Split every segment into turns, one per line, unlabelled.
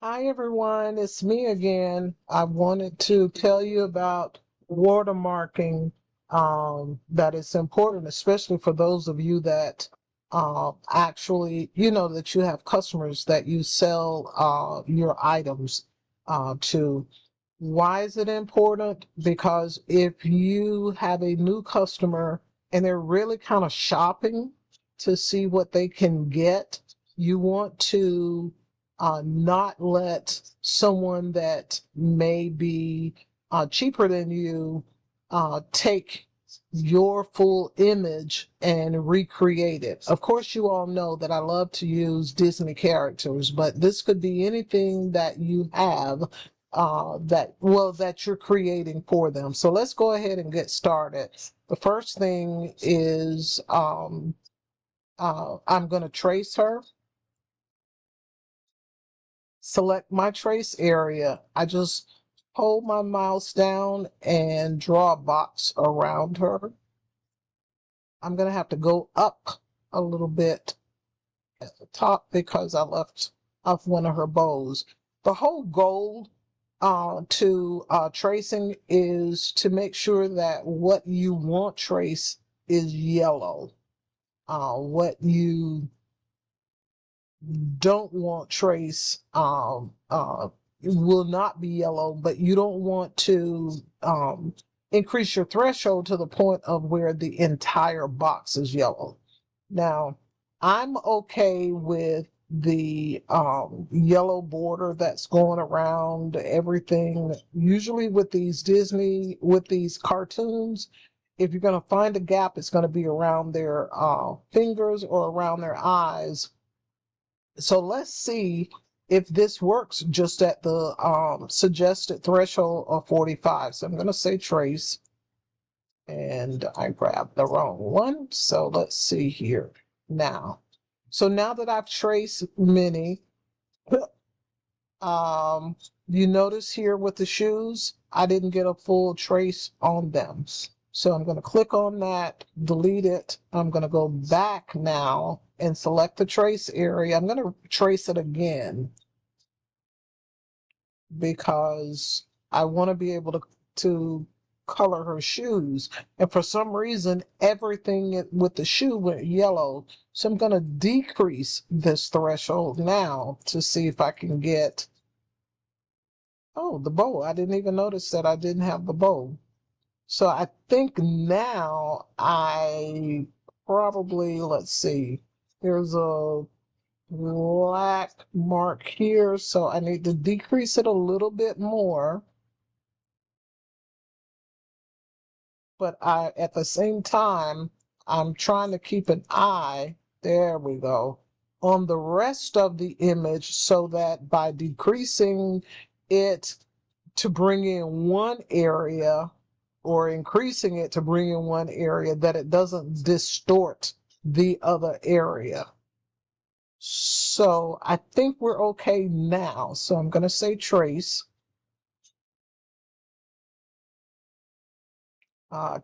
Hi everyone, it's me again. I wanted to tell you about watermarking, that it's important, especially for those of you that actually, that you have customers that you sell your items to. Why is it important? Because if you have a new customer and they're really kind of shopping to see what they can get, you want to not let someone that may be cheaper than you take your full image and recreate it. Of course, you all know that I love to use Disney characters, but this could be anything that you have that you're creating for them. So let's go ahead and get started. The first thing is I'm going to trace her. Select my trace area. I just hold my mouse down and draw a box around her. I'm going to have to go up a little bit at the top because I left off one of her bows. The whole goal to tracing is to make sure that what you want trace is yellow. What you don't want trace will not be yellow, but you don't want to increase your threshold to the point of where the entire box is yellow. Now, I'm okay with the yellow border that's going around everything. Usually with these cartoons, if you're going to find a gap, it's going to be around their fingers or around their eyes. So let's see if this works just at the suggested threshold of 45. So I'm going to say trace, and I grabbed the wrong one. So let's see here now. So now that I've traced many, um, you notice here with the shoes, I didn't get a full trace on them. So I'm going to click on that, delete it. I'm going to go back now and select the trace area. I'm going to trace it again because I want to be able to color her shoes. And for some reason, everything with the shoe went yellow. So I'm going to decrease this threshold now to see if I can get, oh, the bow. I didn't even notice that I didn't have the bow. So I think now I probably, let's see, there's a black mark here. So I need to decrease it a little bit more. But at the same time, I'm trying to keep an eye, there we go, on the rest of the image so that by decreasing it to bring in one area or increasing it to bring in one area, that it doesn't distort the other area. So I think we're okay now. So I'm going to say trace.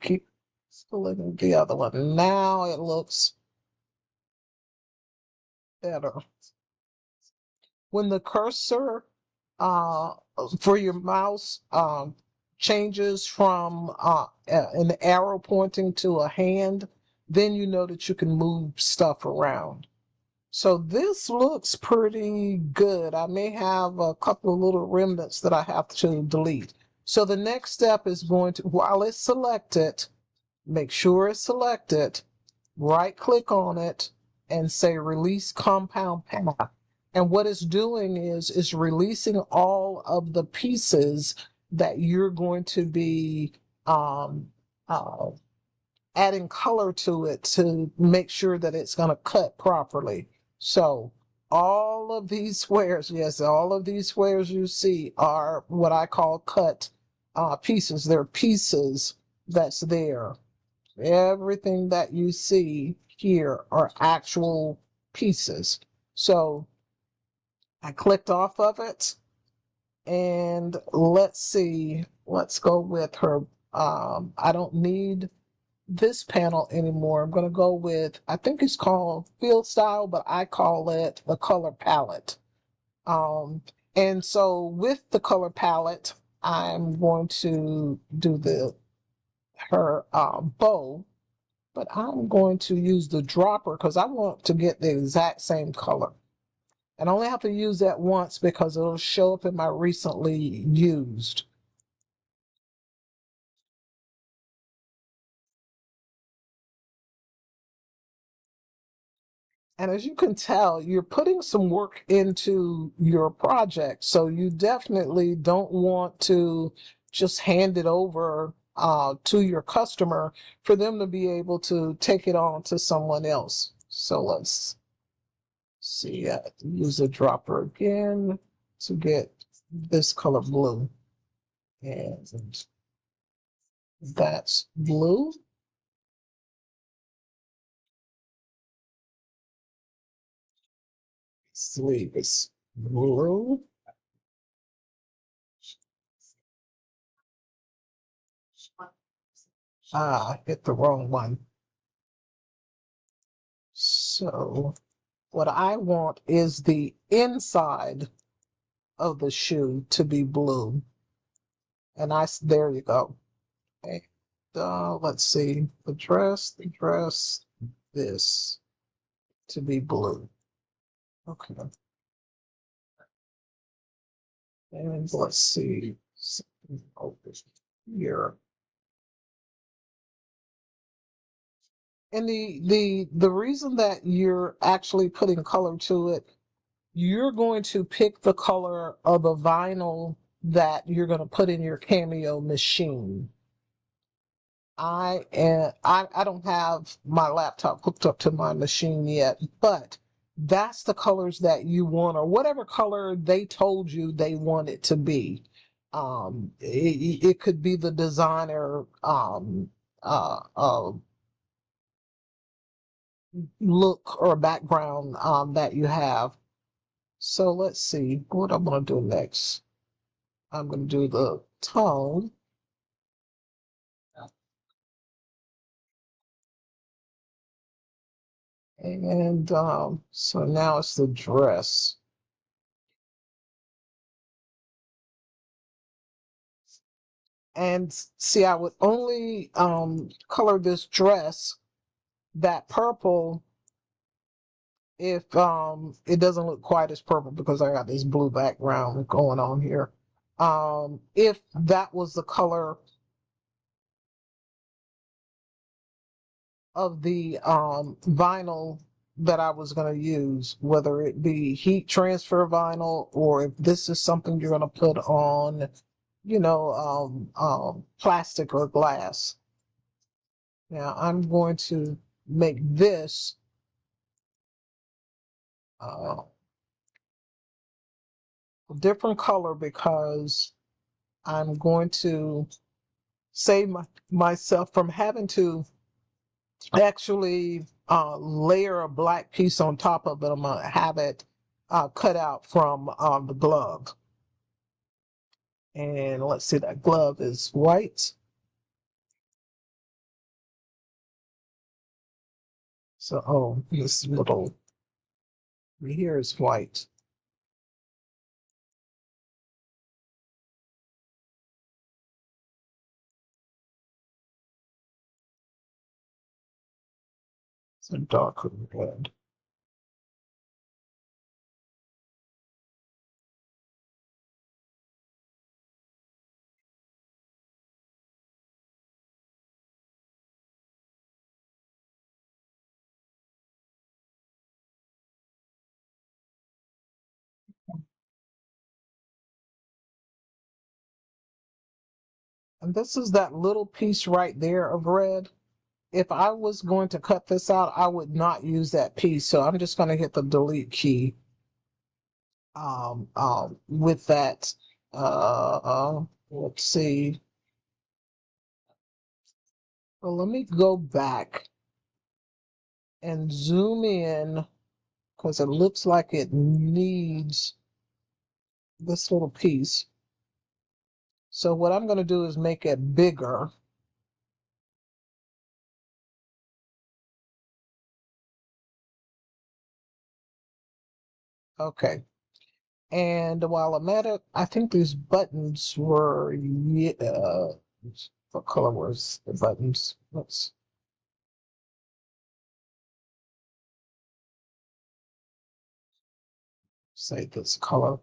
Keep selecting the other one. Now it looks better. When the cursor uh, for your mouse changes from an arrow pointing to a hand, then you know that you can move stuff around. So this looks pretty good. I may have a couple of little remnants that I have to delete. So the next step is going to, while it's selected, make sure it's selected, right click on it and say release compound path. And what it's doing is releasing all of the pieces that you're going to be um, uh, adding color to it to make sure that it's going to cut properly. So all of these squares, yes, all of these squares you see are what I call cut pieces. They're pieces that's there. Everything that you see here are actual pieces. So I clicked off of it and let's see, let's go with her. I don't need this panel anymore. I'm going to go with, I think it's called field style, but I call it the color palette. Um, And so with the color palette, I'm going to do her bow, but I'm going to use the dropper because I want to get the exact same color. And I only have to use that once because it'll show up in my recently used. And as you can tell, you're putting some work into your project. So you definitely don't want to just hand it over to your customer for them to be able to take it on to someone else. So let's see, use a dropper again to get this color blue. And that's blue. Sleeve is blue. Ah, I hit the wrong one. So what I want is the inside of the shoe to be blue. And there you go. And, let's see, the dress, this to be blue. Okay. And let's see, something over here. And the reason that you're actually putting color to it, you're going to pick the color of the vinyl that you're going to put in your Cameo machine. I don't have my laptop hooked up to my machine yet, but that's the colors that you want, or whatever color they told you they want it to be. It could be the designer look or background that you have. So let's see what I'm gonna do next. I'm gonna do the tone. And so now it's the dress. And see, I would only color this dress that purple if it doesn't look quite as purple because I got this blue background going on here. If that was the color of the vinyl that I was going to use, whether it be heat transfer vinyl or if this is something you're going to put on, plastic or glass. Now I'm going to make this uh, a different color because I'm going to save myself from having to actually layer a black piece on top of it. I'm going to have it cut out from the glove. And let's see, that glove is white. So, oh, this little here is white. It's a darker red. And this is that little piece right there of red. If I was going to cut this out, I would not use that piece. So I'm just going to hit the delete key with that. Let's see. Well, let me go back and zoom in because it looks like it needs this little piece. So what I'm going to do is make it bigger. Okay. And while I'm at it, I think these buttons were, what color was the buttons? Let's say this color.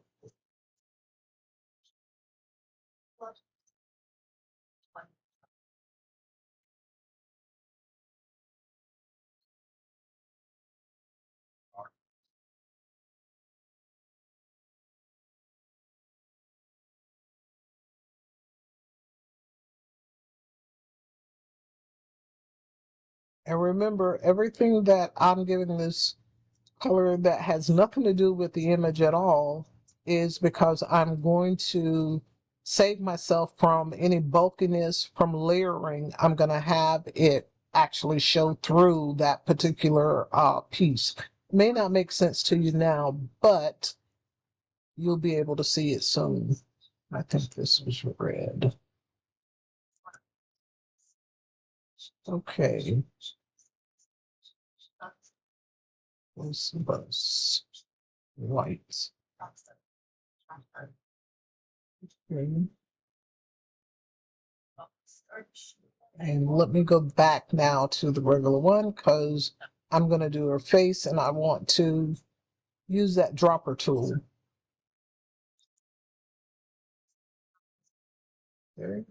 And remember, everything that I'm giving this color that has nothing to do with the image at all is because I'm going to save myself from any bulkiness from layering. I'm going to have it actually show through that particular piece. May not make sense to you now, but you'll be able to see it soon. I think this was red. Okay. This was white. Okay. And let me go back now to the regular one because I'm going to do her face and I want to use that dropper tool. There.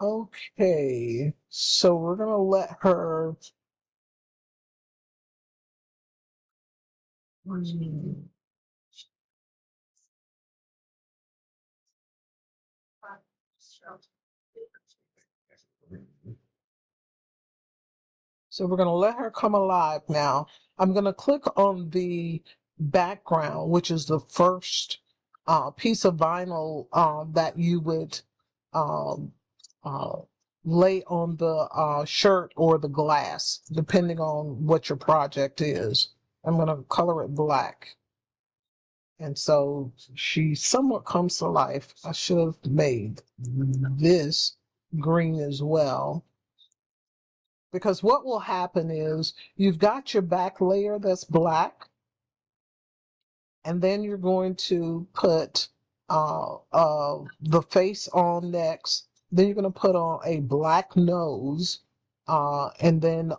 Okay, so we're going to let her. So we're going to let her come alive now. I'm going to click on the background, which is the first piece of vinyl that you would um, uh, lay on the shirt or the glass, depending on what your project is. I'm going to color it black. And so she somewhat comes to life. I should have made this green as well. Because what will happen is you've got your back layer that's black, and then you're going to put the face on next. Then you're going to put on a black nose, and then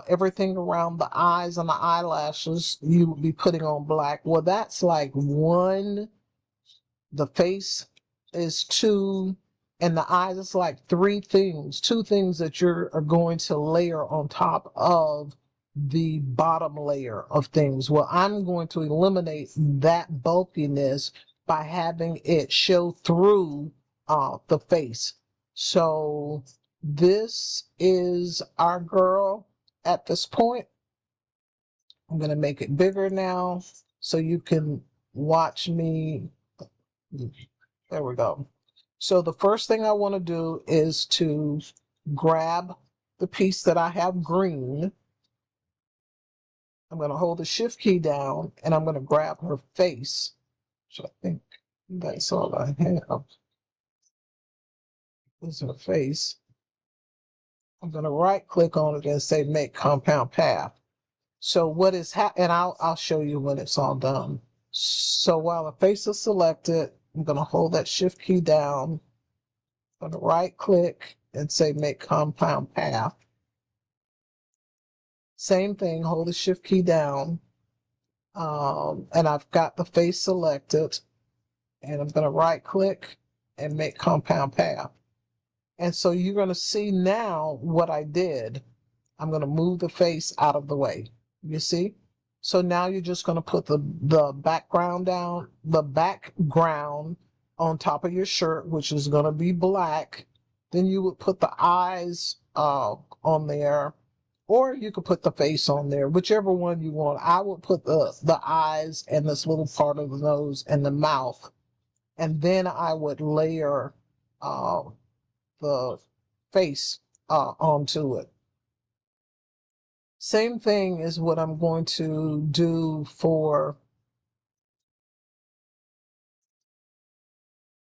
everything around the eyes and the eyelashes you will be putting on black. Well, that's like one. The face is two, and the eyes is like three things, two things that are going to layer on top of the bottom layer of things. Well, I'm going to eliminate that bulkiness by having it show through the face. So this is our girl at this point. I'm going to make it bigger now so you can watch me. There we go. So the first thing I want to do is to grab the piece that I have green. I'm going to hold the shift key down and I'm going to grab her face. So I think that's all I have. Is her face. I'm going to right click on it and say make compound path. So what is and I'll show you when it's all done. So while the face is selected, I'm going to hold that shift key down. I'm going to right click and say make compound path. Same thing, hold the shift key down. And I've got the face selected. And I'm going to right click and make compound path. And so you're going to see now what I did. I'm going to move the face out of the way. You see? So now you're just going to put the background down, the background on top of your shirt, which is going to be black. Then you would put the eyes on there, or you could put the face on there, whichever one you want. I would put the eyes and this little part of the nose and the mouth, and then I would layer the face onto it. Same thing is what I'm going to do for,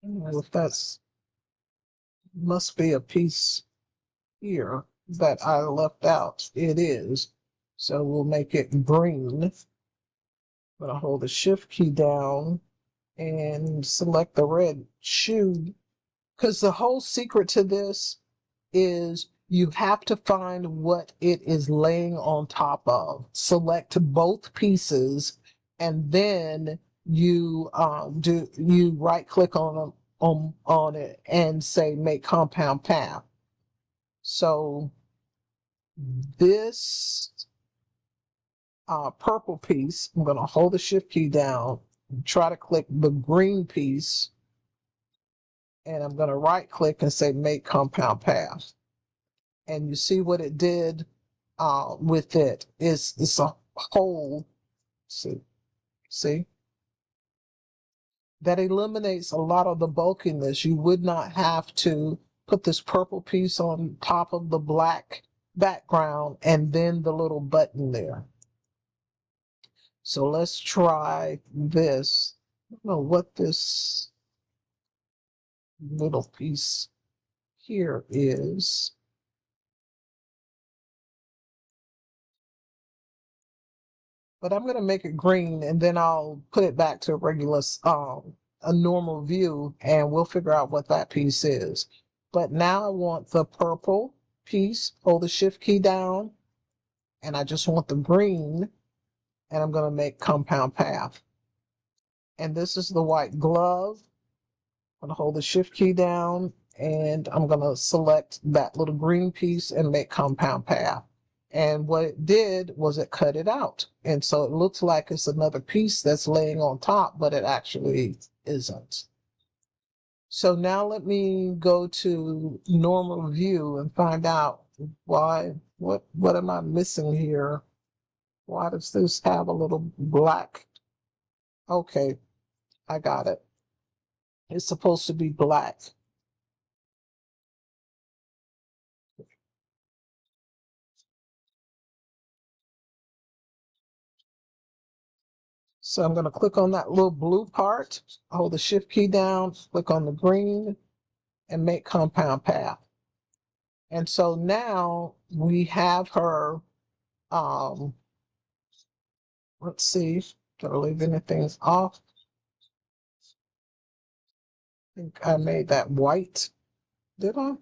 if that's, must be a piece. here that I left out. It is. So we'll make it green. I'm going to hold the shift key down and select the red shoe, because the whole secret to this is you have to find what it is laying on top of. Select both pieces, and then you right click on it and say make compound path. So this purple piece, I'm going to hold the shift key down, try to click the green piece, and I'm going to right click and say make compound path. And you see what it did with it. It's a whole, see? That eliminates a lot of the bulkiness. You would not have to put this purple piece on top of the black background and then the little button there. So let's try this. I don't know what this little piece here is. But I'm going to make it green, and then I'll put it back to a regular, a normal view, and we'll figure out what that piece is. But now I want the purple piece. Hold the shift key down, and I just want the green, and I'm going to make compound path. And this is the white glove. I'm going to hold the shift key down, and I'm going to select that little green piece and make compound path. And what it did was it cut it out. And so it looks like it's another piece that's laying on top, but it actually isn't. So now let me go to normal view and find out what am I missing here? Why does this have a little black? Okay, I got it. It's supposed to be black. So I'm going to click on that little blue part, hold the shift key down, click on the green, and make compound path. And so now we have her, let's see, did I leave anything off? I think I made that white, did I?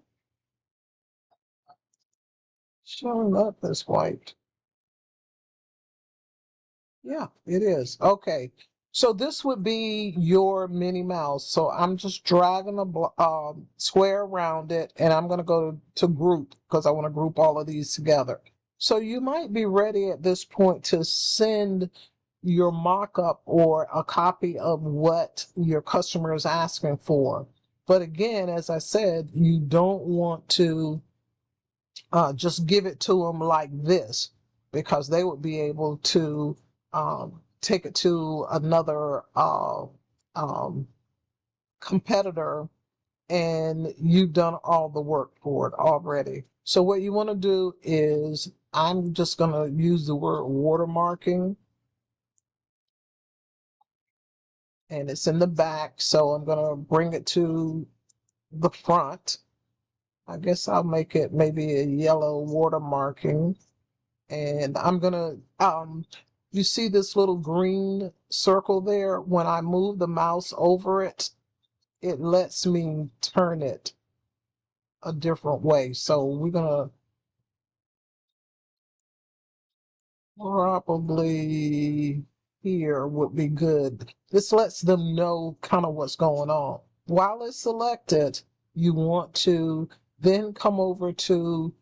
Showing up as white. Yeah, it is. Okay. So this would be your Minnie Mouse. So I'm just dragging a square around it, and I'm going to go to group because I want to group all of these together. So you might be ready at this point to send your mock-up or a copy of what your customer is asking for. But again, as I said, you don't want to just give it to them like this, because they would be able to take it to another competitor, and you've done all the work for it already. So what you want to do is, I'm just going to use the word watermarking, and it's in the back, so I'm going to bring it to the front. I guess I'll make it maybe a yellow watermarking. And I'm gonna, you see this little green circle there? When I move the mouse over it, it lets me turn it a different way. So we're gonna probably, here would be good. This lets them know kind of what's going on. While it's selected, you want to then come over to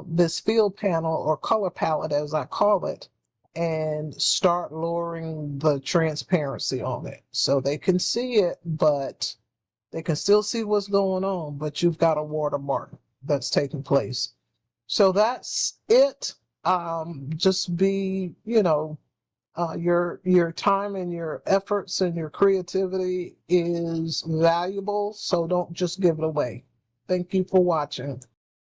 this field panel, or color palette as I call it, and start lowering the transparency on it so they can see it, but they can still see what's going on, but you've got a watermark that's taking place. So that's it. Just be, your time and your efforts and your creativity is valuable, so don't just give it away. Thank you for watching.